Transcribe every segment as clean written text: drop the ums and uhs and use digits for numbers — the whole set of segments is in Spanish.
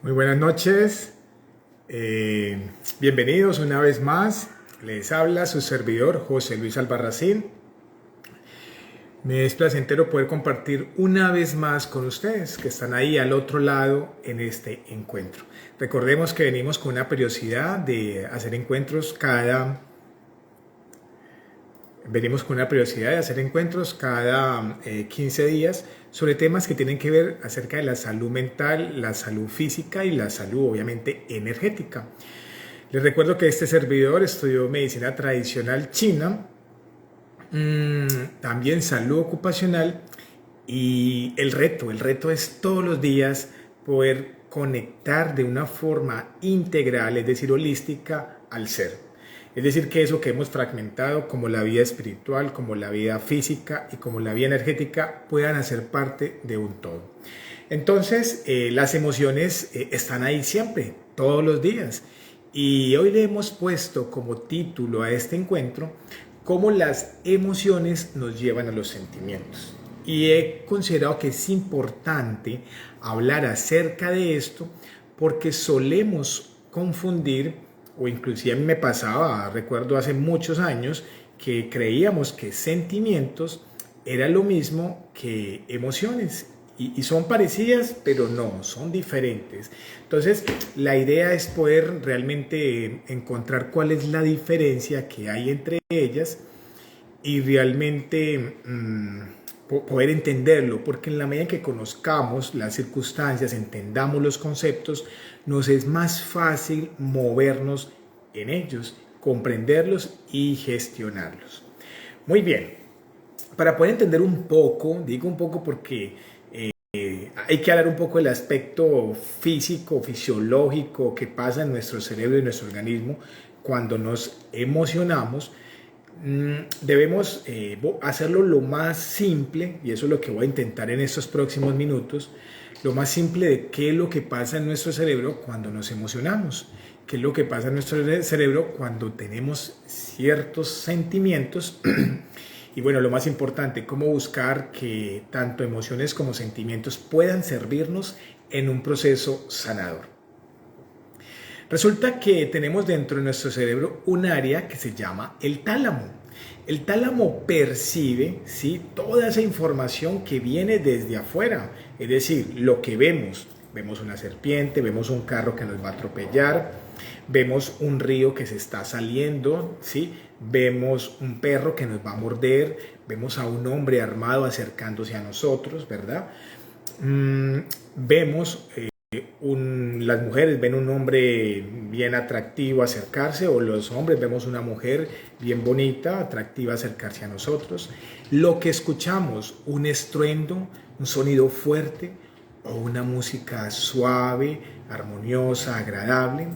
Muy buenas noches, bienvenidos una vez más. Les habla su servidor José Luis Albarracín. Me es placentero poder compartir una vez más con ustedes que están ahí al otro lado en este encuentro. Recordemos que venimos con una periodicidad de hacer encuentros cada 15 días sobre temas que tienen que ver acerca de la salud mental, la salud física y la salud obviamente energética. Les recuerdo que este servidor estudió medicina tradicional china, también salud ocupacional y el reto es todos los días poder conectar de una forma integral, es decir, holística al ser. Es decir, que eso que hemos fragmentado como la vida espiritual, como la vida física y como la vida energética puedan hacer parte de un todo. Entonces, las emociones están ahí siempre, todos los días. Y hoy le hemos puesto como título a este encuentro cómo las emociones nos llevan a los sentimientos. Y he considerado que es importante hablar acerca de esto porque solemos confundir, o inclusive a mí me pasaba, recuerdo hace muchos años, que creíamos que sentimientos era lo mismo que emociones. Y son parecidas, pero no, son diferentes. Entonces, la idea es poder realmente encontrar cuál es la diferencia que hay entre ellas y realmente poder entenderlo, porque en la medida que conozcamos las circunstancias, entendamos los conceptos, nos es más fácil movernos en ellos, comprenderlos y gestionarlos. Muy bien, para poder entender un poco, digo un poco porque hay que hablar un poco del aspecto físico, fisiológico que pasa en nuestro cerebro y nuestro organismo cuando nos emocionamos. Debemos hacerlo lo más simple, y eso es lo que voy a intentar en estos próximos minutos, lo más simple de qué es lo que pasa en nuestro cerebro cuando nos emocionamos, qué es lo que pasa en nuestro cerebro cuando tenemos ciertos sentimientos y bueno, lo más importante, cómo buscar que tanto emociones como sentimientos puedan servirnos en un proceso sanador. Resulta que tenemos dentro de nuestro cerebro un área que se llama el tálamo. El tálamo percibe, ¿sí?, toda esa información que viene desde afuera, es decir, lo que vemos. Vemos una serpiente, vemos un carro que nos va a atropellar, vemos un río que se está saliendo, ¿sí?, vemos un perro que nos va a morder, vemos a un hombre armado acercándose a nosotros, ¿verdad? Vemos las mujeres ven un hombre bien atractivo acercarse, o los hombres vemos una mujer bien bonita, atractiva acercarse a nosotros. Lo que escuchamos, un estruendo, un sonido fuerte o una música suave, armoniosa, agradable.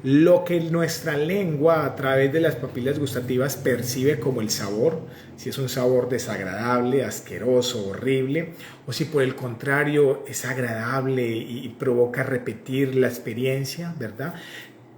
Lo que nuestra lengua a través de las papilas gustativas percibe como el sabor, si es un sabor desagradable, asqueroso, horrible, o si por el contrario es agradable y provoca repetir la experiencia, ¿verdad?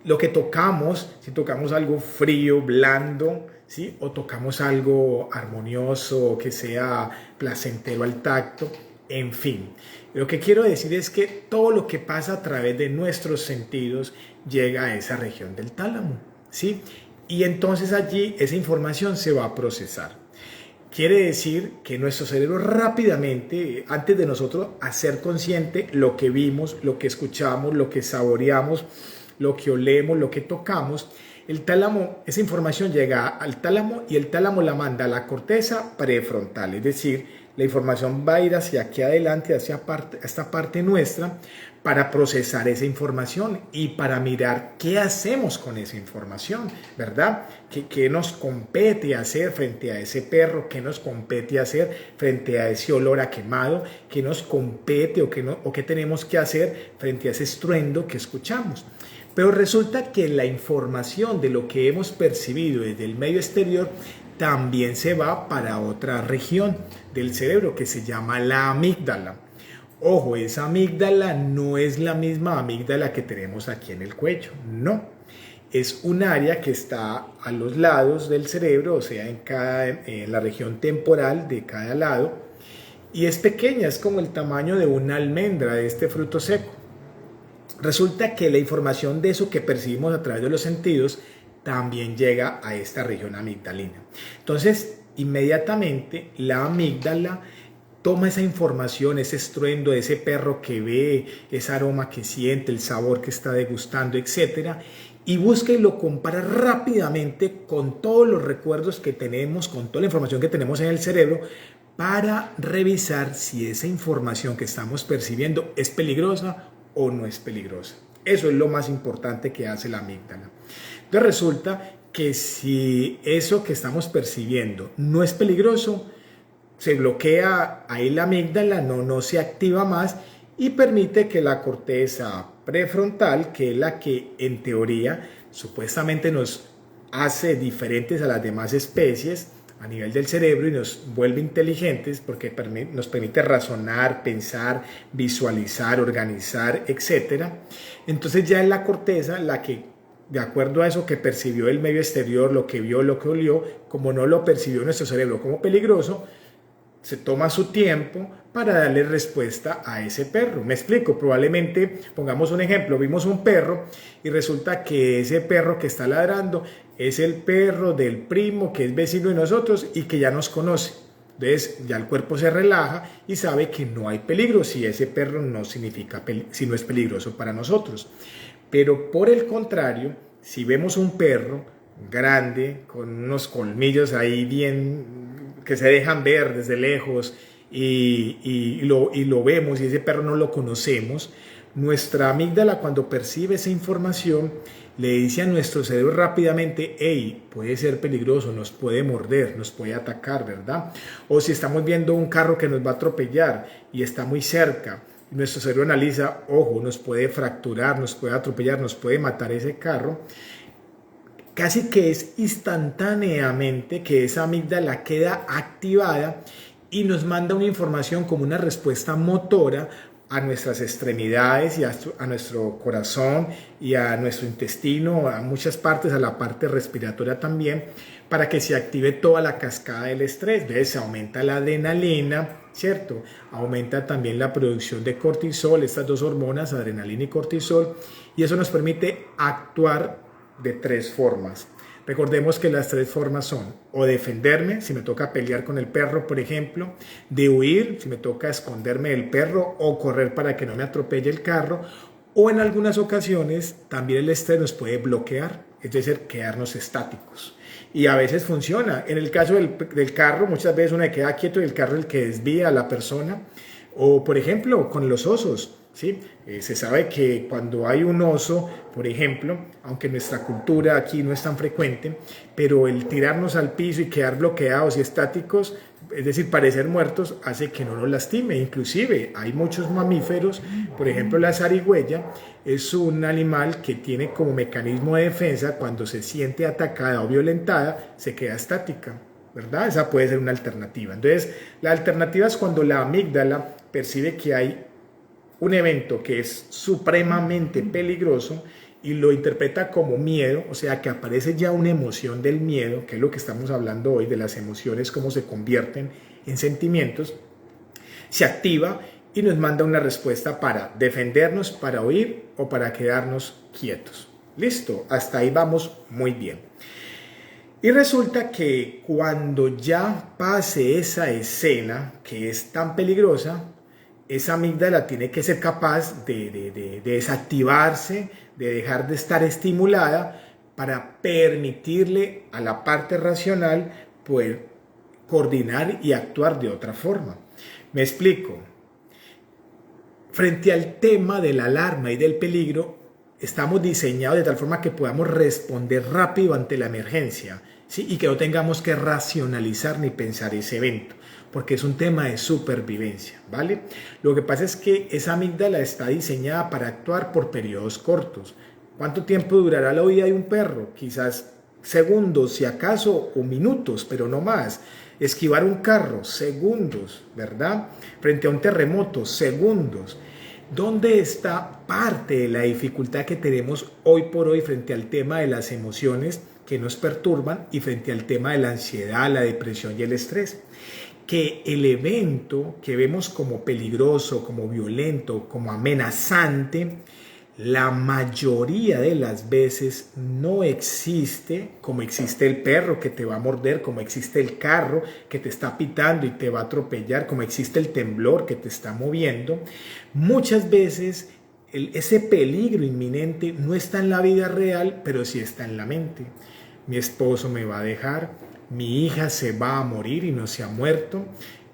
Lo que tocamos, si tocamos algo frío, blando, ¿sí?, o tocamos algo armonioso, que sea placentero al tacto, en fin. Lo que quiero decir es que todo lo que pasa a través de nuestros sentidos llega a esa región del tálamo, ¿sí? Y entonces allí esa información se va a procesar. Quiere decir que nuestro cerebro rápidamente, antes de nosotros hacer consciente lo que vimos, lo que escuchamos, lo que saboreamos, lo que olemos, lo que tocamos, el tálamo, esa información llega al tálamo y el tálamo la manda a la corteza prefrontal, es decir, la información va a ir hacia aquí adelante, hacia esta parte nuestra, para procesar esa información y para mirar qué hacemos con esa información, ¿verdad? ¿Qué nos compete hacer frente a ese perro? ¿Qué nos compete hacer frente a ese olor a quemado? ¿Qué nos compete o qué tenemos que hacer frente a ese estruendo que escuchamos? Pero resulta que la información de lo que hemos percibido desde el medio exterior también se va para otra región del cerebro que se llama la amígdala. Ojo, esa amígdala no es la misma amígdala que tenemos aquí en el cuello, no. Es un área que está a los lados del cerebro, o sea, en la región temporal de cada lado, y es pequeña, es como el tamaño de una almendra de este fruto seco. Resulta que la información de eso que percibimos a través de los sentidos también llega a esta región amigdalina. Entonces, inmediatamente la amígdala toma esa información, ese estruendo de ese perro que ve, ese aroma que siente, el sabor que está degustando, etcétera, y busca y lo compara rápidamente con todos los recuerdos que tenemos, con toda la información que tenemos en el cerebro, para revisar si esa información que estamos percibiendo es peligrosa o no es peligrosa. Eso es lo más importante que hace la amígdala. Entonces resulta que si eso que estamos percibiendo no es peligroso, se bloquea ahí la amígdala, no se activa más y permite que la corteza prefrontal, que es la que en teoría supuestamente nos hace diferentes a las demás especies a nivel del cerebro y nos vuelve inteligentes porque nos permite razonar, pensar, visualizar, organizar, etc. Entonces ya es la corteza la que, de acuerdo a eso que percibió el medio exterior, lo que vio, lo que olió, como no lo percibió nuestro cerebro como peligroso, se toma su tiempo para darle respuesta a ese perro. Me explico, probablemente, pongamos un ejemplo, vimos un perro y resulta que ese perro que está ladrando es el perro del primo que es vecino de nosotros y que ya nos conoce. Entonces ya el cuerpo se relaja y sabe que no hay peligro si ese perro no significa, si no es peligroso para nosotros. Pero por el contrario, si vemos un perro grande con unos colmillos ahí bien que se dejan ver desde lejos y lo vemos y ese perro no lo conocemos, nuestra amígdala cuando percibe esa información le dice a nuestro cerebro rápidamente, hey, puede ser peligroso, nos puede morder, nos puede atacar, ¿verdad? O si estamos viendo un carro que nos va a atropellar y está muy cerca, nuestro cerebro analiza, ojo, nos puede fracturar, nos puede atropellar, nos puede matar ese carro. Casi que es instantáneamente que esa amígdala queda activada y nos manda una información como una respuesta motora a nuestras extremidades y a nuestro corazón y a nuestro intestino, a muchas partes, a la parte respiratoria también, para que se active toda la cascada del estrés. ¿Ves? Se aumenta la adrenalina, ¿cierto? Aumenta también la producción de cortisol, estas dos hormonas, adrenalina y cortisol, y eso nos permite actuar de tres formas. Recordemos que las tres formas son o defenderme, si me toca pelear con el perro, por ejemplo, de huir, si me toca esconderme del perro o correr para que no me atropelle el carro, o en algunas ocasiones también el estrés nos puede bloquear, es decir, quedarnos estáticos. Y a veces funciona. En el caso del carro, muchas veces uno queda quieto y el carro es el que desvía a la persona. O, por ejemplo, con los osos. ¿Sí? Se sabe que cuando hay un oso, por ejemplo, aunque en nuestra cultura aquí no es tan frecuente, pero el tirarnos al piso y quedar bloqueados y estáticos, es decir, parecer muertos, hace que no nos lastime. Inclusive hay muchos mamíferos, por ejemplo la zarigüeya es un animal que tiene como mecanismo de defensa, cuando se siente atacada o violentada, se queda estática, ¿verdad? Esa puede ser una alternativa. Entonces, la alternativa es cuando la amígdala percibe que hay un evento que es supremamente peligroso y lo interpreta como miedo, o sea que aparece ya una emoción del miedo, que es lo que estamos hablando hoy, de las emociones, cómo se convierten en sentimientos, se activa y nos manda una respuesta para defendernos, para huir o para quedarnos quietos. Listo, hasta ahí vamos muy bien. Y resulta que cuando ya pase esa escena que es tan peligrosa, esa amígdala tiene que ser capaz de desactivarse, de dejar de estar estimulada para permitirle a la parte racional poder coordinar y actuar de otra forma. Me explico. Frente al tema de la alarma y del peligro, estamos diseñados de tal forma que podamos responder rápido ante la emergencia, ¿sí? Y que no tengamos que racionalizar ni pensar ese evento, porque es un tema de supervivencia, ¿vale? Lo que pasa es que esa amígdala está diseñada para actuar por periodos cortos. ¿Cuánto tiempo durará la huida de un perro? Quizás segundos, si acaso, o minutos, pero no más. Esquivar un carro, segundos, ¿verdad? Frente a un terremoto, segundos. ¿Dónde está parte de la dificultad que tenemos hoy por hoy frente al tema de las emociones que nos perturban y frente al tema de la ansiedad, la depresión y el estrés? Que el evento que vemos como peligroso, como violento, como amenazante, la mayoría de las veces no existe, como existe el perro que te va a morder, como existe el carro que te está pitando y te va a atropellar, como existe el temblor que te está moviendo. Muchas veces ese peligro inminente no está en la vida real, pero sí está en la mente. Mi esposo me va a dejar, mi hija se va a morir y no se ha muerto.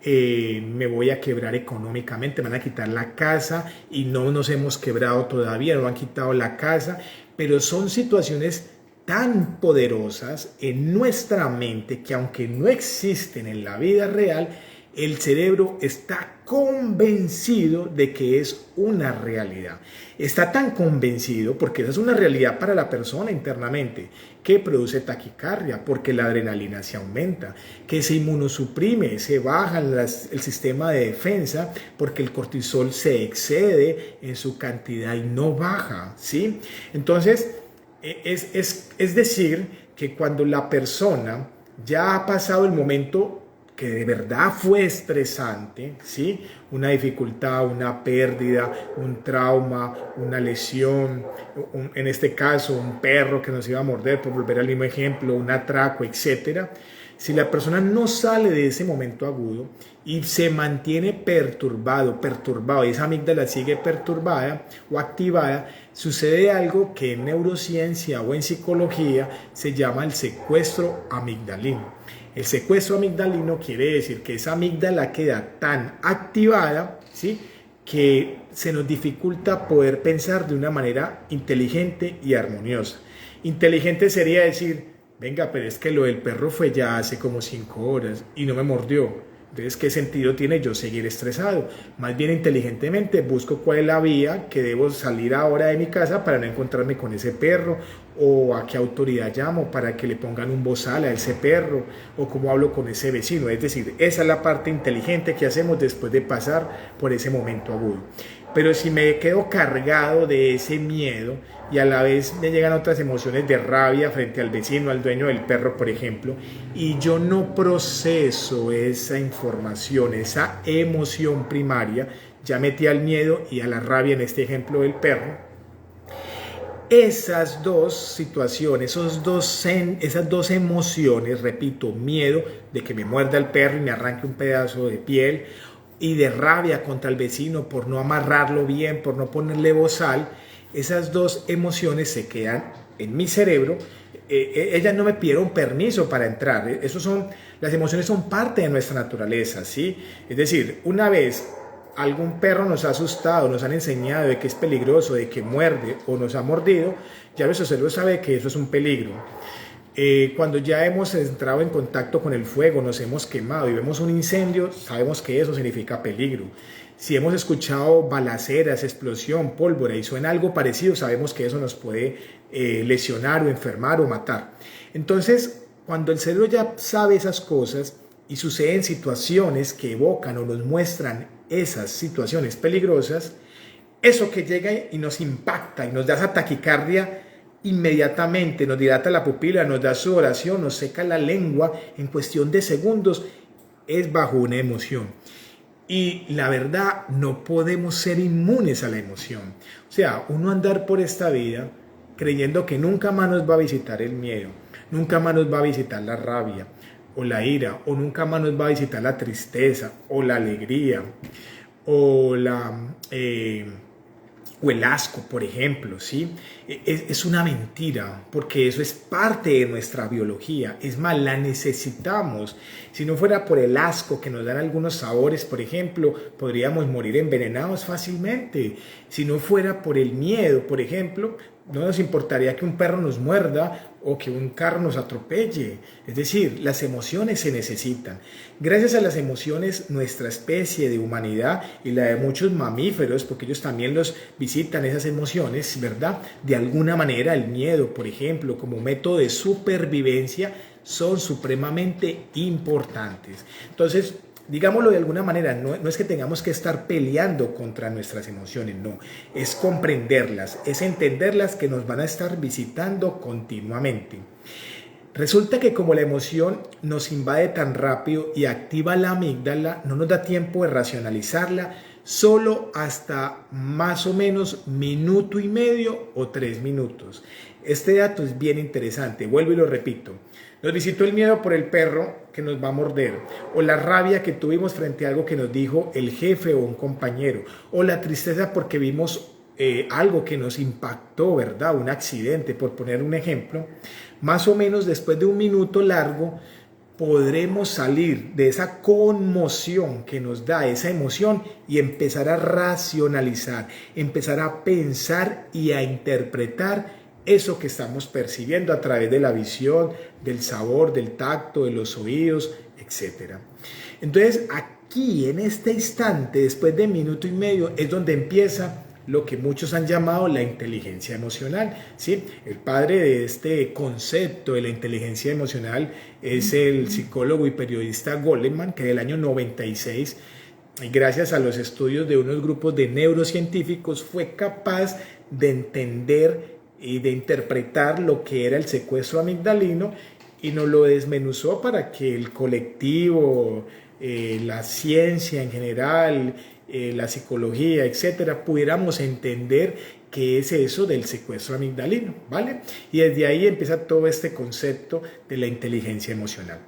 Me voy a quebrar económicamente, me van a quitar la casa y no nos hemos quebrado todavía, no han quitado la casa, pero son situaciones tan poderosas en nuestra mente que aunque no existen en la vida real, el cerebro está convencido de que es una realidad. Está tan convencido, porque esa es una realidad para la persona internamente, que produce taquicardia, porque la adrenalina se aumenta, que se inmunosuprime, se baja el sistema de defensa, porque el cortisol se excede en su cantidad y no baja, ¿sí? Entonces, es decir, que cuando la persona ya ha pasado el momento que de verdad fue estresante, ¿sí? Una dificultad, una pérdida, un trauma, una lesión, en este caso un perro que nos iba a morder, por volver al mismo ejemplo, un atraco, etc. Si la persona no sale de ese momento agudo y se mantiene perturbado, y esa amígdala sigue perturbada o activada, sucede algo que en neurociencia o en psicología se llama el secuestro amigdalino. El secuestro amigdalino quiere decir que esa amígdala queda tan activada, ¿sí?, que se nos dificulta poder pensar de una manera inteligente y armoniosa. Inteligente sería decir, venga, pero es que lo del perro fue ya hace como 5 horas y no me mordió. Entonces, ¿qué sentido tiene yo seguir estresado? Más bien inteligentemente busco cuál es la vía que debo salir ahora de mi casa para no encontrarme con ese perro, o a qué autoridad llamo para que le pongan un bozal a ese perro, o cómo hablo con ese vecino. Es decir, esa es la parte inteligente que hacemos después de pasar por ese momento agudo. Pero si me quedo cargado de ese miedo y a la vez me llegan otras emociones de rabia frente al vecino, al dueño del perro, por ejemplo, y yo no proceso esa información, esa emoción primaria, ya metí al miedo y a la rabia en este ejemplo del perro, esas dos situaciones, esas dos emociones, repito, miedo de que me muerda el perro y me arranque un pedazo de piel, y de rabia contra el vecino por no amarrarlo bien, por no ponerle bozal, esas dos emociones se quedan en mi cerebro. Ellas no me pidieron permiso para entrar. Las emociones son parte de nuestra naturaleza, ¿sí? Es decir, una vez algún perro nos ha asustado, nos han enseñado de que es peligroso, de que muerde o nos ha mordido, ya nuestro cerebro sabe que eso es un peligro. Cuando ya hemos entrado en contacto con el fuego, nos hemos quemado y vemos un incendio, sabemos que eso significa peligro. Si hemos escuchado balaceras, explosión, pólvora y suena algo parecido, sabemos que eso nos puede lesionar o enfermar o matar. Entonces, cuando el cerebro ya sabe esas cosas y suceden situaciones que evocan o nos muestran esas situaciones peligrosas, eso que llega y nos impacta y nos da esa taquicardia, inmediatamente nos dilata la pupila, nos da sudoración, nos seca la lengua en cuestión de segundos, es bajo una emoción. Y la verdad, no podemos ser inmunes a la emoción. O sea, uno andar por esta vida creyendo que nunca más nos va a visitar el miedo, nunca más nos va a visitar la rabia o la ira, o nunca más nos va a visitar la tristeza o la alegría o o el asco, por ejemplo, ¿sí? Es una mentira, porque eso es parte de nuestra biología. Es más, la necesitamos. Si no fuera por el asco que nos dan algunos sabores, por ejemplo, podríamos morir envenenados fácilmente. Si no fuera por el miedo, por ejemplo, no nos importaría que un perro nos muerda o que un carro nos atropelle. Es decir, las emociones se necesitan. Gracias a las emociones, nuestra especie de humanidad y la de muchos mamíferos, porque ellos también los visitan esas emociones, ¿verdad? De alguna manera, el miedo, por ejemplo, como método de supervivencia, son supremamente importantes. Entonces, digámoslo de alguna manera, no es que tengamos que estar peleando contra nuestras emociones, no, es comprenderlas, es entenderlas, que nos van a estar visitando continuamente. Resulta que como la emoción nos invade tan rápido y activa la amígdala, no nos da tiempo de racionalizarla, solo hasta más o menos minuto y medio o 3 minutos. Este dato es bien interesante, vuelvo y lo repito. Nos visitó el miedo por el perro que nos va a morder, o la rabia que tuvimos frente a algo que nos dijo el jefe o un compañero, o la tristeza porque vimos algo que nos impactó, ¿verdad? Un accidente, por poner un ejemplo. Más o menos después de un minuto largo podremos salir de esa conmoción que nos da esa emoción y empezar a racionalizar, empezar a pensar y a interpretar eso que estamos percibiendo a través de la visión, del sabor, del tacto, de los oídos, etc. Entonces, aquí en este instante, después de minuto y medio, es donde empieza lo que muchos han llamado la inteligencia emocional, ¿sí? El padre de este concepto de la inteligencia emocional es el psicólogo y periodista Goleman, que del año 96, y gracias a los estudios de unos grupos de neurocientíficos, fue capaz de entender y de interpretar lo que era el secuestro amigdalino y nos lo desmenuzó para que el colectivo, la ciencia en general, la psicología, etcétera, pudiéramos entender qué es eso del secuestro amigdalino, ¿vale? Y desde ahí empieza todo este concepto de la inteligencia emocional.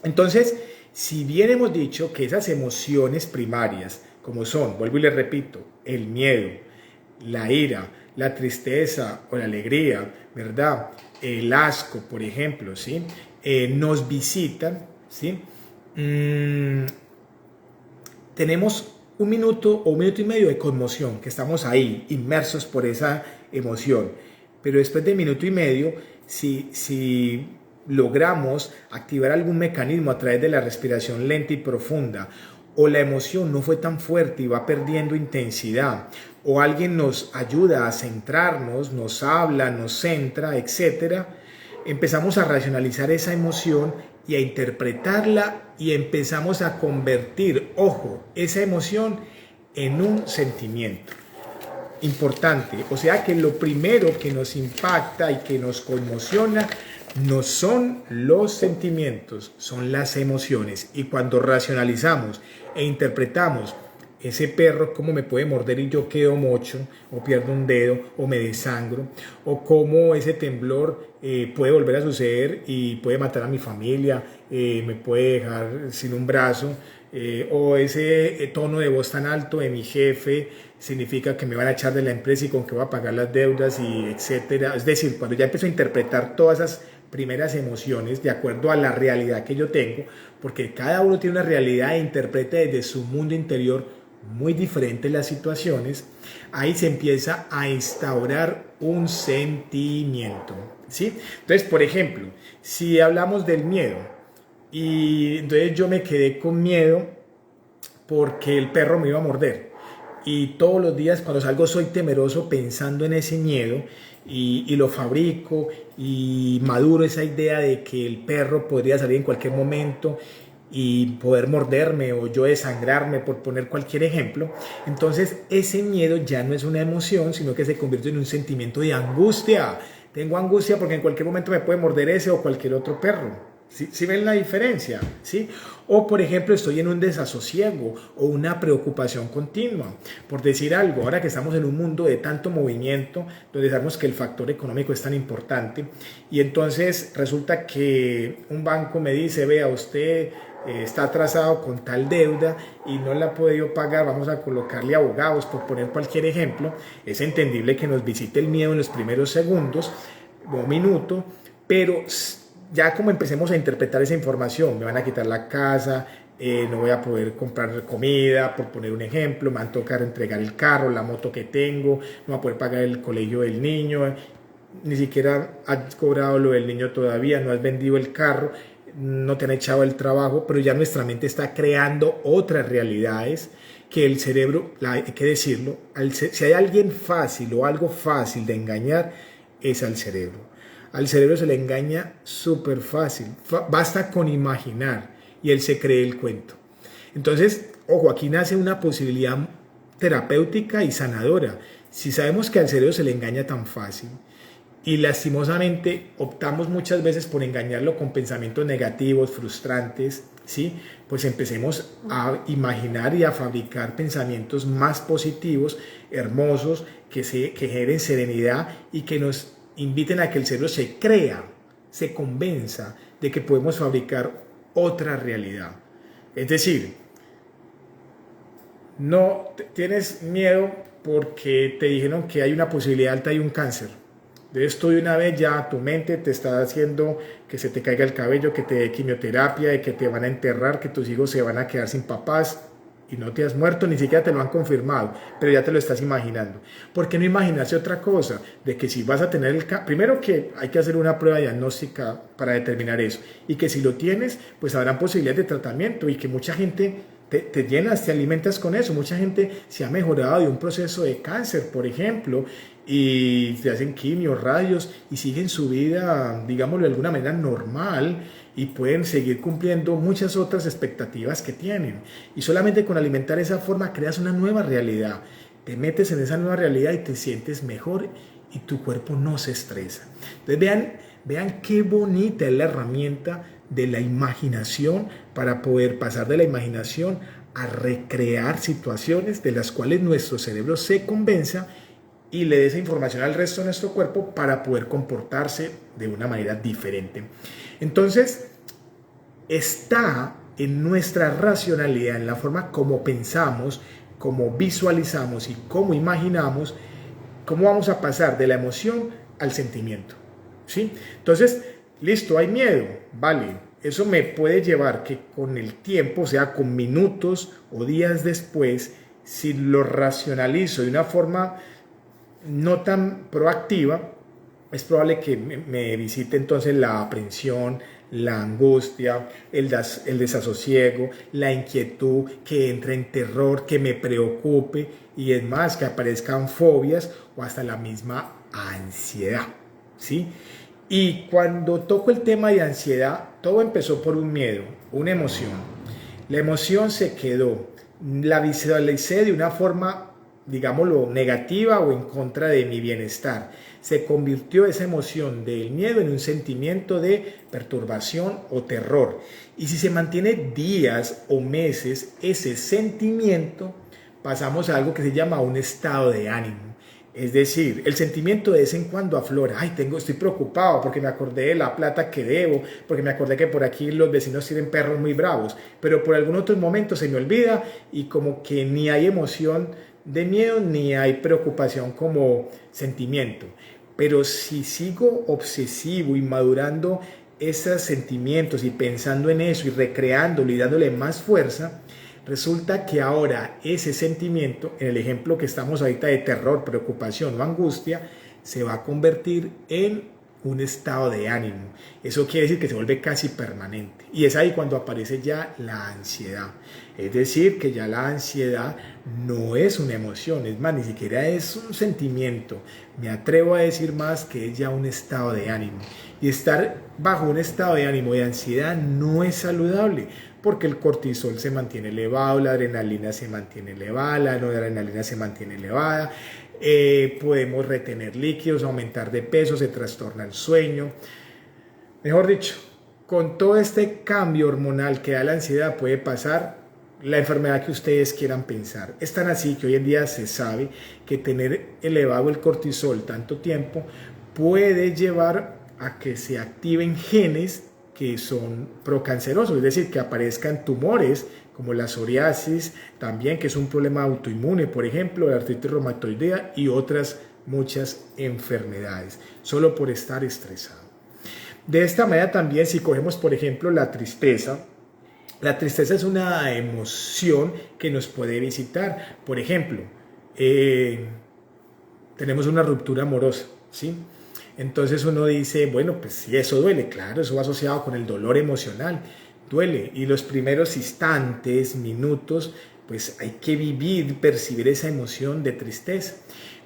Entonces, si bien hemos dicho que esas emociones primarias, como son, vuelvo y les repito, el miedo, la ira, la tristeza o la alegría, ¿verdad? El asco, por ejemplo, ¿sí? Nos visitan, ¿sí? Tenemos un minuto o un minuto y medio de conmoción, que estamos ahí, inmersos por esa emoción. Pero después de minuto y medio, si logramos activar algún mecanismo a través de la respiración lenta y profunda, o la emoción no fue tan fuerte y va perdiendo intensidad, o alguien nos ayuda a centrarnos, nos habla, nos centra, etc., empezamos a racionalizar esa emoción y a interpretarla y empezamos a convertir, ojo, esa emoción en un sentimiento importante. O sea que lo primero que nos impacta y que nos conmociona no son los sentimientos, son las emociones. Y cuando racionalizamos e interpretamos ese perro, cómo me puede morder y yo quedo mocho, o pierdo un dedo, o me desangro, o cómo ese temblor puede volver a suceder y puede matar a mi familia, me puede dejar sin un brazo, o ese tono de voz tan alto de mi jefe significa que me van a echar de la empresa y con que voy a pagar las deudas, y etcétera. Es decir, cuando ya empiezo a interpretar todas esas primeras emociones de acuerdo a la realidad que yo tengo, porque cada uno tiene una realidad e interpreta desde su mundo interior muy diferente las situaciones, ahí se empieza a instaurar un sentimiento, ¿sí? Entonces, por ejemplo, si hablamos del miedo, y entonces yo me quedé con miedo porque el perro me iba a morder, y todos los días cuando salgo soy temeroso pensando en ese miedo, y lo fabrico y maduro esa idea de que el perro podría salir en cualquier momento y poder morderme o yo desangrarme, por poner cualquier ejemplo. Entonces ese miedo ya no es una emoción, sino que se convierte en un sentimiento de angustia. Tengo angustia porque en cualquier momento me puede morder ese o cualquier otro perro. ¿Sí ven la diferencia? ¿Sí? O por ejemplo estoy en un desasosiego o una preocupación continua, por decir algo, ahora que estamos en un mundo de tanto movimiento, donde sabemos que el factor económico es tan importante, y entonces resulta que un banco me dice, vea, usted está atrasado con tal deuda y no la ha podido pagar, vamos a colocarle abogados, por poner cualquier ejemplo. Es entendible que nos visite el miedo en los primeros segundos o minuto, pero ya como empecemos a interpretar esa información, me van a quitar la casa, no voy a poder comprar comida, por poner un ejemplo, me van a tocar entregar el carro, la moto que tengo, no voy a poder pagar el colegio del niño, ni siquiera has cobrado lo del niño todavía, no has vendido el carro, no te han echado el trabajo, pero ya nuestra mente está creando otras realidades que el cerebro, hay que decirlo, si hay alguien fácil o algo fácil de engañar, es al cerebro. Al cerebro se le engaña súper fácil, basta con imaginar y él se cree el cuento. Entonces, ojo, aquí nace una posibilidad terapéutica y sanadora. Si sabemos que al cerebro se le engaña tan fácil y lastimosamente optamos muchas veces por engañarlo con pensamientos negativos, frustrantes, ¿sí? Pues empecemos a imaginar y a fabricar pensamientos más positivos, hermosos, que generen serenidad y que nos inviten a que el cerebro se crea, se convenza de que podemos fabricar otra realidad. Es decir, no tienes miedo porque te dijeron que hay una posibilidad alta de un cáncer. Entonces tú de una vez ya tu mente te está haciendo que se te caiga el cabello, que te dé quimioterapia, de que te van a enterrar, que tus hijos se van a quedar sin papás y no te has muerto, ni siquiera te lo han confirmado, pero ya te lo estás imaginando. ¿Por qué no imaginarse otra cosa? De que si vas a tener el cáncer, primero que hay que hacer una prueba diagnóstica para determinar eso, y que si lo tienes, pues habrán posibilidades de tratamiento y que mucha gente te llenas, te alimentas con eso. Mucha gente se ha mejorado de un proceso de cáncer, por ejemplo, y te hacen quimio, radios y siguen su vida, digámoslo de alguna manera, normal y pueden seguir cumpliendo muchas otras expectativas que tienen. Y solamente con alimentar esa forma creas una nueva realidad. Te metes en esa nueva realidad y te sientes mejor y tu cuerpo no se estresa. Entonces vean qué bonita es la herramienta de la imaginación para poder pasar de la imaginación a recrear situaciones de las cuales nuestro cerebro se convenza y le dé esa información al resto de nuestro cuerpo para poder comportarse de una manera diferente. Entonces, está en nuestra racionalidad, en la forma como pensamos, como visualizamos y cómo imaginamos, cómo vamos a pasar de la emoción al sentimiento, ¿sí? Entonces, listo, hay miedo, vale, eso me puede llevar que con el tiempo, o sea, con minutos o días después, si lo racionalizo de una forma no tan proactiva, es probable que me visite entonces la aprensión, la angustia, el desasosiego, la inquietud, que entre en terror, que me preocupe y es más, que aparezcan fobias o hasta la misma ansiedad, ¿sí? Y cuando toco el tema de ansiedad, todo empezó por un miedo, una emoción. La emoción se quedó, la visualicé de una forma, digámoslo, negativa o en contra de mi bienestar. Se convirtió esa emoción del miedo en un sentimiento de perturbación o terror. Y si se mantiene días o meses ese sentimiento, pasamos a algo que se llama un estado de ánimo. Es decir, el sentimiento de vez en cuando aflora. Ay, estoy preocupado porque me acordé de la plata que debo, porque me acordé que por aquí los vecinos tienen perros muy bravos, pero por algún otro momento se me olvida y como que ni hay emoción de miedo ni hay preocupación como sentimiento. Pero si sigo obsesivo y madurando esos sentimientos y pensando en eso y recreándolo y dándole más fuerza, resulta que ahora ese sentimiento, en el ejemplo que estamos ahorita de terror, preocupación o angustia, se va a convertir en un estado de ánimo. Eso quiere decir que se vuelve casi permanente. Y es ahí cuando aparece ya la ansiedad. Es decir, que ya la ansiedad no es una emoción, es más, ni siquiera es un sentimiento. Me atrevo a decir más que es ya un estado de ánimo. Y estar bajo un estado de ánimo de ansiedad no es saludable, porque el cortisol se mantiene elevado, la adrenalina se mantiene elevada, la noradrenalina se mantiene elevada, podemos retener líquidos, aumentar de peso, se trastorna el sueño. Mejor dicho, con todo este cambio hormonal que da la ansiedad puede pasar la enfermedad que ustedes quieran pensar. Es tan así que hoy en día se sabe que tener elevado el cortisol tanto tiempo puede llevar a que se activen genes que son procancerosos, es decir, que aparezcan tumores como la psoriasis, también que es un problema autoinmune, por ejemplo, la artritis reumatoidea y otras muchas enfermedades, solo por estar estresado. De esta manera también, si cogemos, por ejemplo, la tristeza es una emoción que nos puede visitar. Por ejemplo, tenemos una ruptura amorosa, ¿sí? Entonces uno dice, bueno, pues sí, eso duele, claro, eso va asociado con el dolor emocional, duele. Y los primeros instantes, minutos, pues hay que vivir, percibir esa emoción de tristeza.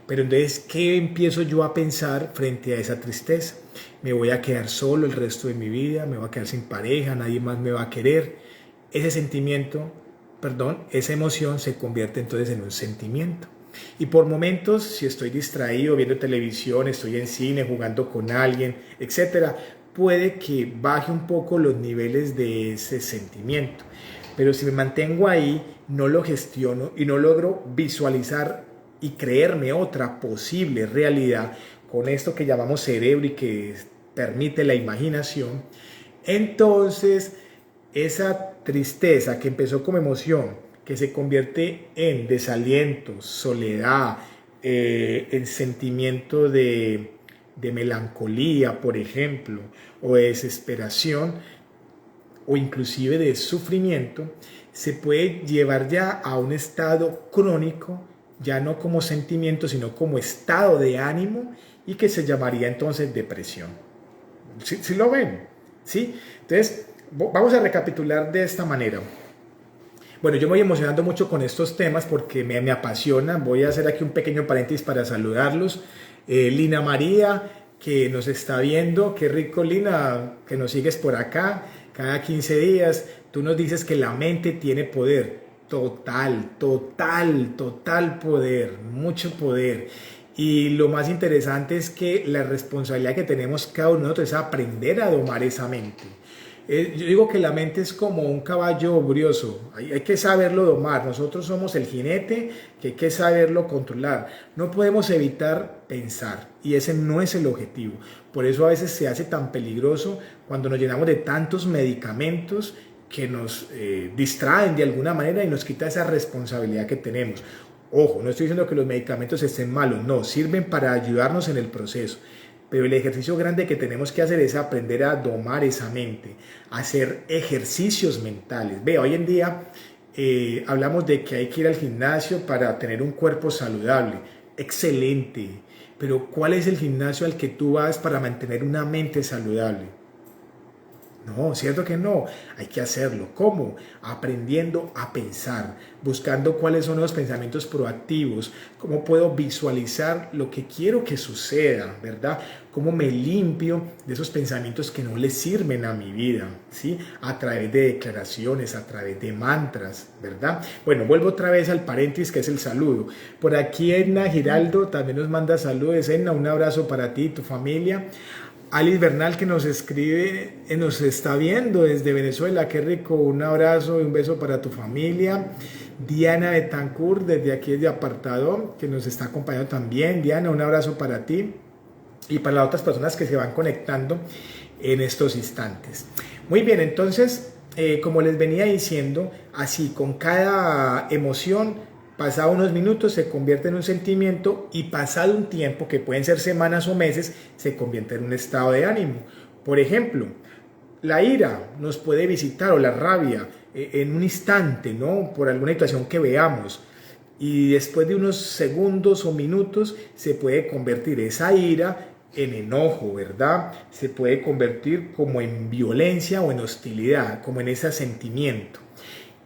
Pero entonces, ¿qué empiezo yo a pensar frente a esa tristeza? Me voy a quedar solo el resto de mi vida, me voy a quedar sin pareja, nadie más me va a querer. Ese sentimiento, esa emoción se convierte entonces en un sentimiento. Y por momentos, si estoy distraído viendo televisión, estoy en cine, jugando con alguien, etcétera, puede que baje un poco los niveles de ese sentimiento. Pero si me mantengo ahí, no lo gestiono y no logro visualizar y creerme otra posible realidad con esto que llamamos cerebro y que permite la imaginación, entonces esa tristeza que empezó como emoción, que se convierte en desaliento, soledad, en sentimiento de melancolía, por ejemplo, o de desesperación, o inclusive de sufrimiento, se puede llevar ya a un estado crónico, ya no como sentimiento, sino como estado de ánimo, y que se llamaría entonces depresión. ¿Sí lo ven? ¿Sí? Entonces, vamos a recapitular de esta manera. Bueno, yo me voy emocionando mucho con estos temas porque me apasionan. Voy a hacer aquí un pequeño paréntesis para saludarlos. Lina María, que nos está viendo, qué rico, Lina, que nos sigues por acá cada 15 días. Tú nos dices que la mente tiene poder, total poder, mucho poder. Y lo más interesante es que la responsabilidad que tenemos cada uno de nosotros es aprender a domar esa mente. Yo digo que la mente es como un caballo brioso, hay que saberlo domar. Nosotros somos el jinete que hay que saberlo controlar. No podemos evitar pensar y ese no es el objetivo. Por eso a veces se hace tan peligroso cuando nos llenamos de tantos medicamentos que nos distraen de alguna manera y nos quita esa responsabilidad que tenemos. Ojo, no estoy diciendo que los medicamentos estén malos, no, sirven para ayudarnos en el proceso. Pero el ejercicio grande que tenemos que hacer es aprender a domar esa mente, hacer ejercicios mentales. Ve, hoy en día hablamos de que hay que ir al gimnasio para tener un cuerpo saludable. Excelente, pero ¿cuál es el gimnasio al que tú vas para mantener una mente saludable? No, cierto que no, hay que hacerlo. ¿Cómo? Aprendiendo a pensar, buscando cuáles son los pensamientos proactivos, cómo puedo visualizar lo que quiero que suceda, ¿verdad? Cómo me limpio de esos pensamientos que no le sirven a mi vida, ¿sí? A través de declaraciones, a través de mantras, ¿verdad? Bueno, vuelvo otra vez al paréntesis que es el saludo. Por aquí Edna Giraldo también nos manda saludos. Edna, un abrazo para ti y tu familia. Alice Bernal que nos escribe, nos está viendo desde Venezuela, qué rico, un abrazo y un beso para tu familia. Diana Betancourt desde aquí desde Apartado, que nos está acompañando también. Diana, un abrazo para ti y para las otras personas que se van conectando en estos instantes. Muy bien, entonces, como les venía diciendo, así con cada emoción, pasado unos minutos se convierte en un sentimiento y pasado un tiempo, que pueden ser semanas o meses, se convierte en un estado de ánimo. Por ejemplo, la ira nos puede visitar o la rabia en un instante, ¿no? Por alguna situación que veamos. Y después de unos segundos o minutos se puede convertir esa ira en enojo, ¿verdad? Se puede convertir como en violencia o en hostilidad, como en ese sentimiento.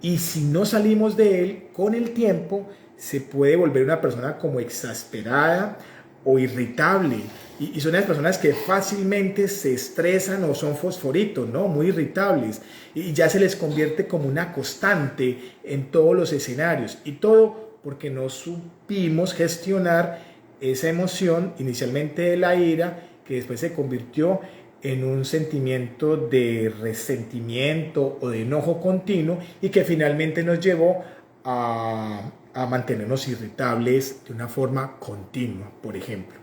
Y si no salimos de él, con el tiempo se puede volver una persona como exasperada o irritable. Y son las personas que fácilmente se estresan o son fosforitos, ¿no? Muy irritables. Y ya se les convierte como una constante en todos los escenarios. Y todo porque no supimos gestionar esa emoción, inicialmente de la ira, que después se convirtió en un sentimiento de resentimiento o de enojo continuo y que finalmente nos llevó a mantenernos irritables de una forma continua, por ejemplo.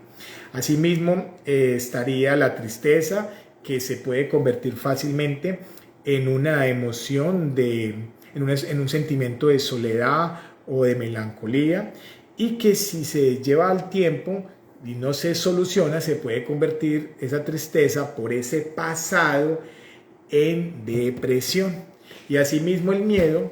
Asimismo, estaría la tristeza, que se puede convertir fácilmente en una emoción, en un sentimiento de soledad o de melancolía, y que si se lleva al tiempo y no se soluciona, se puede convertir esa tristeza por ese pasado en depresión. Y asimismo el miedo,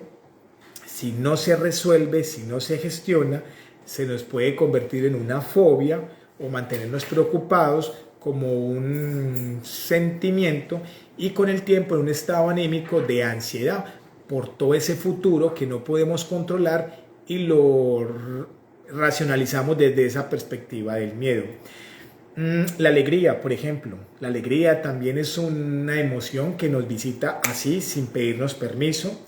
si no se resuelve, si no se gestiona, se nos puede convertir en una fobia o mantenernos preocupados como un sentimiento y con el tiempo en un estado anímico de ansiedad por todo ese futuro que no podemos controlar y lo racionalizamos desde esa perspectiva del miedo. La alegría, por ejemplo. La alegría también es una emoción que nos visita así, sin pedirnos permiso.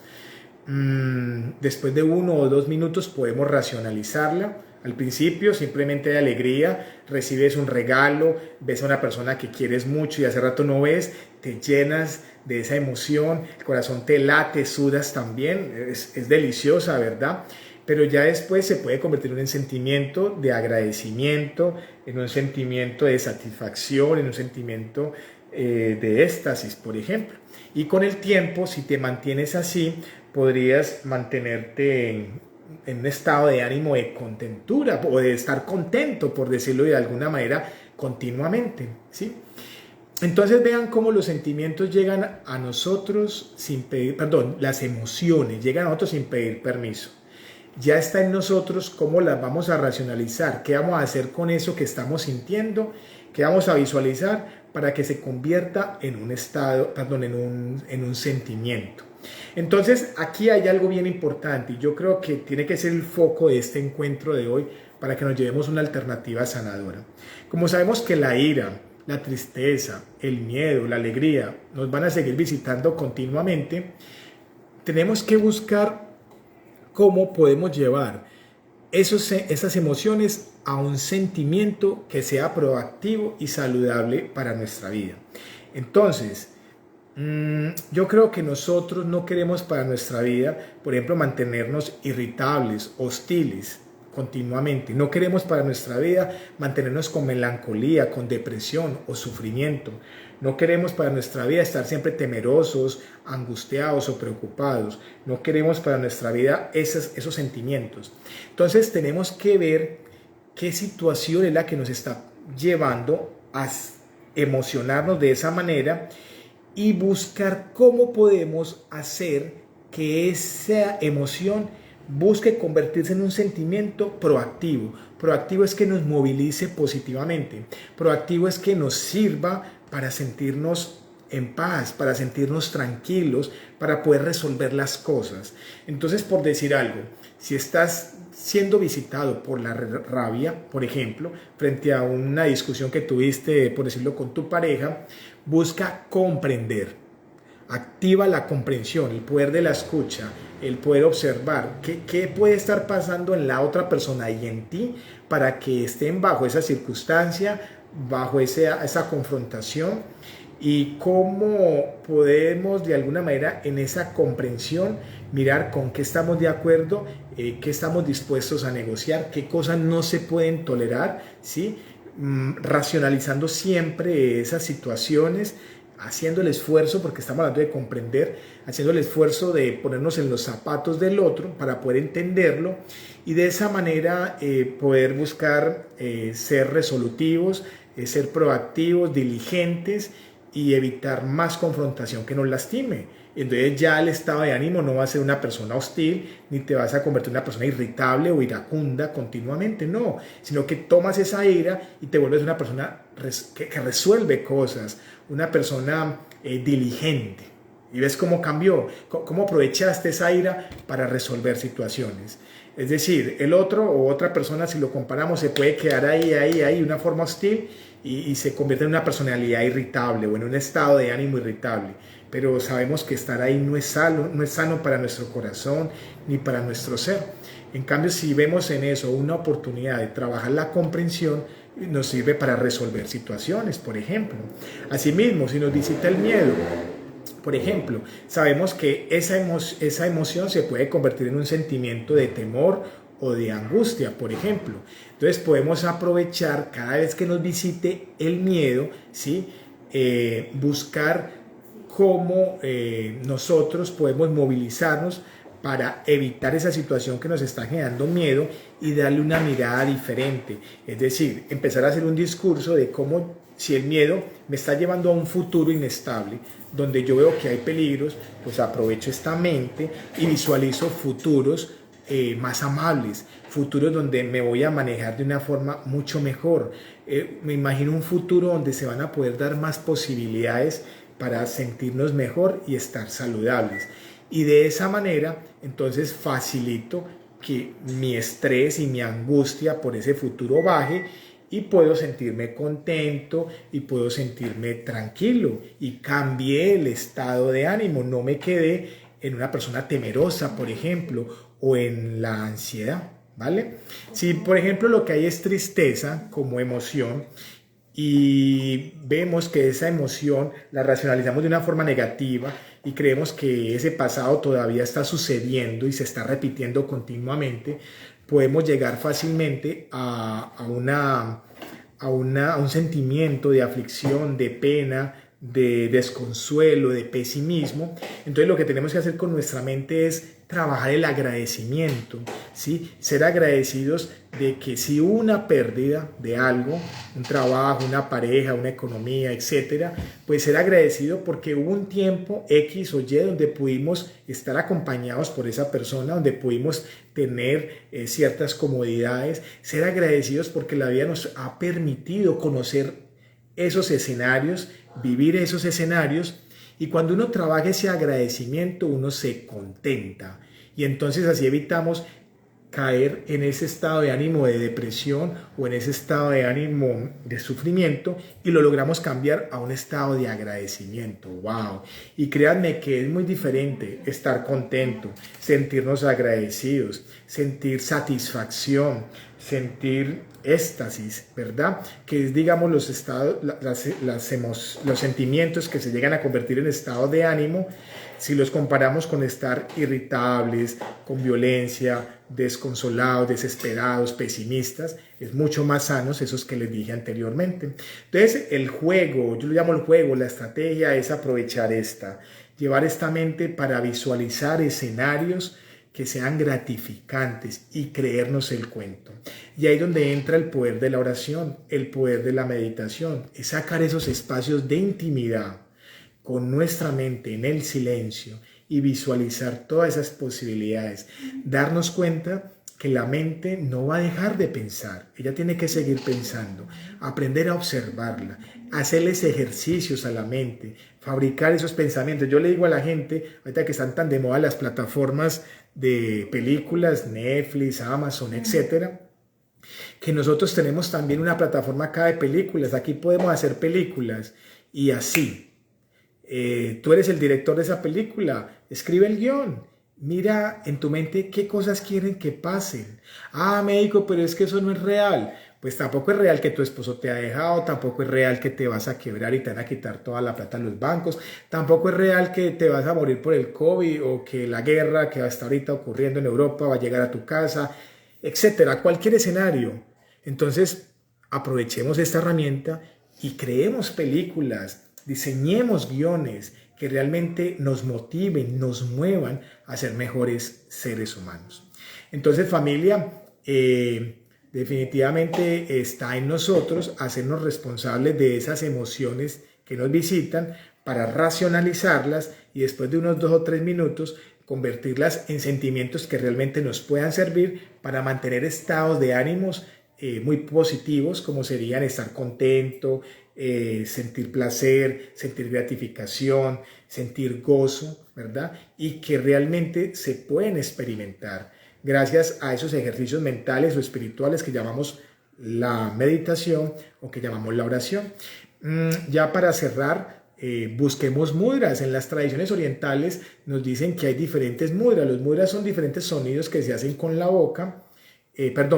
Después de 1 o 2 minutos podemos racionalizarla. Al principio simplemente de alegría, recibes un regalo, ves a una persona que quieres mucho y hace rato no ves, te llenas de esa emoción, el corazón te late, sudas también, es deliciosa, ¿verdad? Pero ya después se puede convertir en un sentimiento de agradecimiento, en un sentimiento de satisfacción, en un sentimiento de éxtasis, por ejemplo. Y con el tiempo, si te mantienes así, podrías mantenerte en un estado de ánimo de contentura o de estar contento, por decirlo de alguna manera, continuamente, ¿sí? Entonces vean cómo los sentimientos llegan a nosotros sin pedir, perdón, las emociones llegan a nosotros sin pedir permiso. Ya está en nosotros cómo las vamos a racionalizar, qué vamos a hacer con eso que estamos sintiendo, qué vamos a visualizar para que se convierta en un estado, perdón, en un sentimiento. Entonces aquí hay algo bien importante y yo creo que tiene que ser el foco de este encuentro de hoy para que nos llevemos una alternativa sanadora. Como sabemos que la ira, la tristeza, el miedo, la alegría nos van a seguir visitando continuamente, tenemos que buscar cómo podemos llevar esas emociones a un sentimiento que sea proactivo y saludable para nuestra vida. Entonces, yo creo que nosotros no queremos para nuestra vida, por ejemplo, mantenernos irritables, hostiles continuamente. No queremos para nuestra vida mantenernos con melancolía, con depresión o sufrimiento. No queremos para nuestra vida estar siempre temerosos, angustiados o preocupados. No queremos para nuestra vida esos sentimientos. Entonces tenemos que ver qué situación es la que nos está llevando a emocionarnos de esa manera y buscar cómo podemos hacer que esa emoción busque convertirse en un sentimiento proactivo. Proactivo es que nos movilice positivamente. Proactivo es que nos sirva para sentirnos en paz, para sentirnos tranquilos, para poder resolver las cosas. Entonces, por decir algo, si estás siendo visitado por la rabia, por ejemplo, frente a una discusión que tuviste, por decirlo, con tu pareja, busca comprender. Activa la comprensión, el poder de la escucha, el poder observar qué puede estar pasando en la otra persona y en ti para que estén bajo esa circunstancia, bajo esa confrontación, y cómo podemos de alguna manera en esa comprensión mirar con qué estamos de acuerdo, qué estamos dispuestos a negociar, qué cosas no se pueden tolerar, ¿sí? Racionalizando siempre esas situaciones, haciendo el esfuerzo, porque estamos hablando de comprender, haciendo el esfuerzo de ponernos en los zapatos del otro para poder entenderlo y de esa manera poder buscar ser resolutivos, ser proactivos, diligentes y evitar más confrontación que nos lastime. Entonces ya el estado de ánimo no va a ser una persona hostil, ni te vas a convertir en una persona irritable o iracunda continuamente, no, sino que tomas esa ira y te vuelves una persona que resuelve cosas, una persona diligente. Y ves cómo cambió, cómo aprovechaste esa ira para resolver situaciones. Es decir, el otro o otra persona, si lo comparamos, se puede quedar ahí, de una forma hostil y se convierte en una personalidad irritable o en un estado de ánimo irritable. Pero sabemos que estar ahí no es sano para nuestro corazón ni para nuestro ser. En cambio, si vemos en eso una oportunidad de trabajar la comprensión, nos sirve para resolver situaciones, por ejemplo. Asimismo, si nos visita el miedo, por ejemplo, sabemos que esa emoción se puede convertir en un sentimiento de temor o de angustia, por ejemplo. Entonces podemos aprovechar cada vez que nos visite el miedo, ¿sí? Buscar cómo nosotros podemos movilizarnos para evitar esa situación que nos está generando miedo y darle una mirada diferente. Es decir, empezar a hacer un discurso de cómo, si el miedo me está llevando a un futuro inestable, donde yo veo que hay peligros, pues aprovecho esta mente y visualizo futuros más amables, futuros donde me voy a manejar de una forma mucho mejor. Me imagino un futuro donde se van a poder dar más posibilidades para sentirnos mejor y estar saludables. Y de esa manera, entonces facilito que mi estrés y mi angustia por ese futuro baje y puedo sentirme contento y puedo sentirme tranquilo y cambié el estado de ánimo, no me quedé en una persona temerosa, por ejemplo, o en la ansiedad. ¿vale? Si, por ejemplo, lo que hay es tristeza como emoción y vemos que esa emoción la racionalizamos de una forma negativa y creemos que ese pasado todavía está sucediendo y se está repitiendo continuamente, podemos llegar fácilmente a un sentimiento de aflicción, de pena, de desconsuelo, de pesimismo. Entonces lo que tenemos que hacer con nuestra mente es trabajar el agradecimiento, ¿sí? Ser agradecidos de que si hubo una pérdida de algo, un trabajo, una pareja, una economía, etcétera, pues ser agradecido porque hubo un tiempo X o Y donde pudimos estar acompañados por esa persona, donde pudimos tener ciertas comodidades, ser agradecidos porque la vida nos ha permitido conocer esos escenarios, vivir esos escenarios, y cuando uno trabaja ese agradecimiento uno se contenta y entonces así evitamos caer en ese estado de ánimo de depresión o en ese estado de ánimo de sufrimiento y lo logramos cambiar a un estado de agradecimiento. ¡Wow! Y créanme que es muy diferente estar contento, sentirnos agradecidos, sentir satisfacción, sentir éxtasis, ¿verdad? Que es, digamos, los estados, los sentimientos que se llegan a convertir en estados de ánimo si los comparamos con estar irritables, con violencia, desconsolados, desesperados, pesimistas. Es mucho más sanos esos que les dije anteriormente. Entonces, el juego, yo lo llamo el juego, la estrategia es aprovechar llevar esta mente para visualizar escenarios que sean gratificantes y creernos el cuento. Y ahí es donde entra el poder de la oración, el poder de la meditación, es sacar esos espacios de intimidad con nuestra mente en el silencio y visualizar todas esas posibilidades, darnos cuenta que la mente no va a dejar de pensar, ella tiene que seguir pensando, aprender a observarla, hacerles ejercicios a la mente, fabricar esos pensamientos. Yo le digo a la gente, ahorita que están tan de moda las plataformas de películas, Netflix, Amazon, etcétera, que nosotros tenemos también una plataforma acá de películas, aquí podemos hacer películas y así. Tú eres el director de esa película, escribe el guión, mira en tu mente qué cosas quieren que pasen. Ah, médico, pero es que eso no es real. Pues tampoco es real que tu esposo te ha dejado, tampoco es real que te vas a quebrar y te van a quitar toda la plata en los bancos, tampoco es real que te vas a morir por el COVID o que la guerra que está ahorita ocurriendo en Europa va a llegar a tu casa, etcétera, cualquier escenario. Entonces, aprovechemos esta herramienta y creemos películas, diseñemos guiones que realmente nos motiven, nos muevan a ser mejores seres humanos. Entonces, familia, definitivamente está en nosotros hacernos responsables de esas emociones que nos visitan para racionalizarlas y después de unos 2 o 3 minutos convertirlas en sentimientos que realmente nos puedan servir para mantener estados de ánimos muy positivos, como serían estar contento, sentir placer, sentir gratificación, sentir gozo, ¿verdad? Y que realmente se pueden experimentar gracias a esos ejercicios mentales o espirituales que llamamos la meditación o que llamamos la oración. Ya para cerrar, busquemos mudras. En las tradiciones orientales nos dicen que hay diferentes mudras. Los mudras son diferentes sonidos que se hacen con la boca.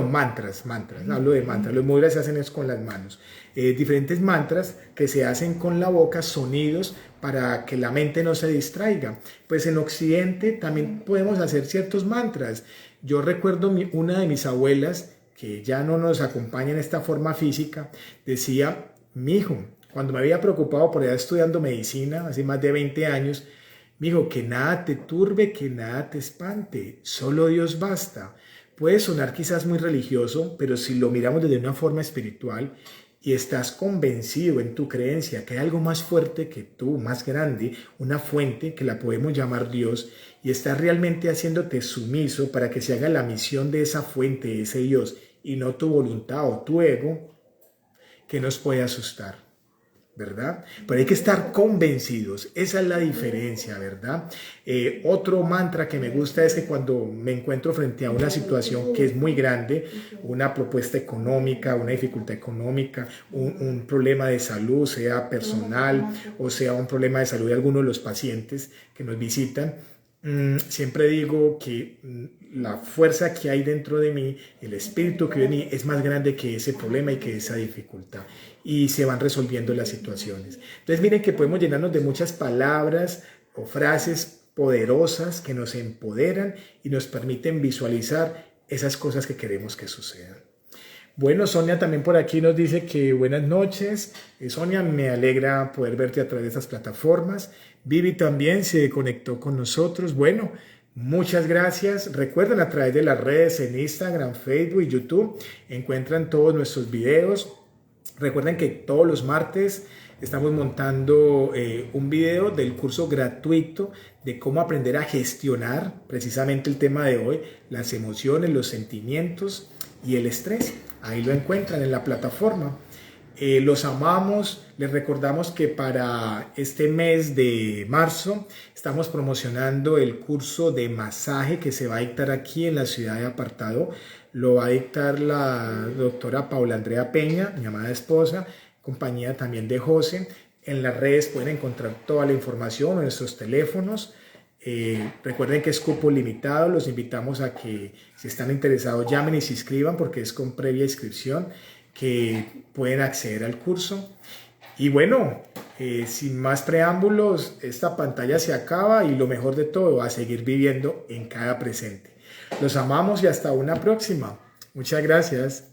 Mantras, hablo de mantras, los mudras se hacen es con las manos, diferentes mantras que se hacen con la boca, sonidos para que la mente no se distraiga. Pues en Occidente también podemos hacer ciertos mantras. Yo recuerdo una de mis abuelas, que ya no nos acompaña en esta forma física, decía, mi hijo, cuando me había preocupado por estar estudiando medicina, hace más de 20 años, mi hijo, que nada te turbe, que nada te espante, solo Dios basta. Puede sonar quizás muy religioso, pero si lo miramos desde una forma espiritual y estás convencido en tu creencia que hay algo más fuerte que tú, más grande, una fuente que la podemos llamar Dios, y estás realmente haciéndote sumiso para que se haga la misión de esa fuente, de ese Dios, y no tu voluntad o tu ego, que nos puede asustar, ¿verdad? Pero hay que estar convencidos, esa es la diferencia, ¿verdad? Otro mantra que me gusta es que cuando me encuentro frente a una situación que es muy grande, una propuesta económica, una dificultad económica, un problema de salud, sea personal o sea un problema de salud de alguno de los pacientes que nos visitan, Siempre digo que la fuerza que hay dentro de mí, el espíritu que hay en mí es más grande que ese problema y que esa dificultad. Y se van resolviendo las situaciones. Entonces miren que podemos llenarnos de muchas palabras o frases poderosas que nos empoderan y nos permiten visualizar esas cosas que queremos que sucedan. Bueno, Sonia también por aquí nos dice que buenas noches. Sonia, me alegra poder verte a través de estas plataformas. Vivi también se conectó con nosotros. Bueno, muchas gracias. Recuerden, a través de las redes en Instagram, Facebook y YouTube encuentran todos nuestros videos. Recuerden que todos los martes estamos montando un video del curso gratuito de cómo aprender a gestionar precisamente el tema de hoy, las emociones, los sentimientos y el estrés. Ahí lo encuentran en la plataforma. Los amamos. Les recordamos que para este mes de marzo estamos promocionando el curso de masaje que se va a dictar aquí en la ciudad de Apartado. Lo va a dictar la doctora Paula Andrea Peña, mi amada esposa, compañía también de José. En las redes pueden encontrar toda la información en nuestros teléfonos. Recuerden que es cupo limitado. Los invitamos a que, si están interesados, llamen y se inscriban porque es con previa inscripción que pueden acceder al curso. Y bueno, sin más preámbulos, esta pantalla se acaba y lo mejor de todo, a seguir viviendo en cada presente. Los amamos y hasta una próxima. Muchas gracias.